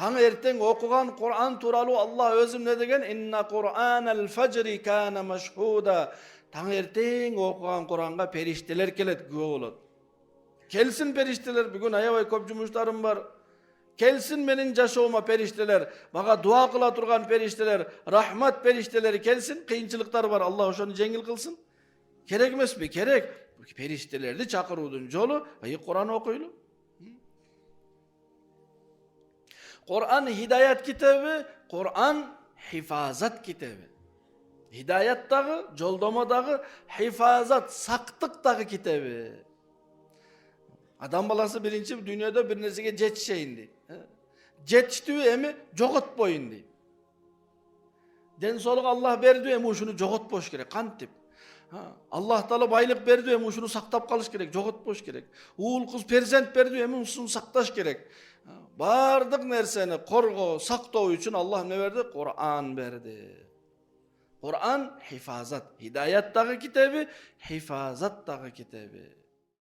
Taң erteң okugan Kur'an turalı Allah özüm ne degen? İnna Kur'anel fajri kana meşhuda. Taң erteң okugan Kur'an'a perişteler kelet, güve bolat. Kelsin perişteler, bugün ayabay köp jumuşlarım var. Kelsin menin jaşoğuma perişteler, maga dua kıla turgan perişteler, rahmat perişteleri kelsin, kıyınçılıklar var, Allah oşonu jengil kılsın. Kerek emes mi? Kerek. Periştelerdi çakırudun jolu, Kur'an okuylu. Kur'an hidayet kitabı, Kur'an hifazat kitabı. Hidayattagı, joldomadagı, hifazat, saktıktagı kitabı. Adam balası birinci dünyada bir nersege jetişeyindi. Jetiştiği emi jogotboyun deyip. Den soluk Allah berdi emi uşunu jogotboş gerek. Kantip. Allah Taala baylık berdi emi uşunu saktap kalış gerek. Jogotboş gerek. Uğul kız perzent berdi emi uşunu saktaş gerek. Bardık nerseni korgo, saktoo üçün Allah ne verdi? Kur'an berdi. Kur'an hifazat. Hidayattagı kitabı, hifazattagı kitabı.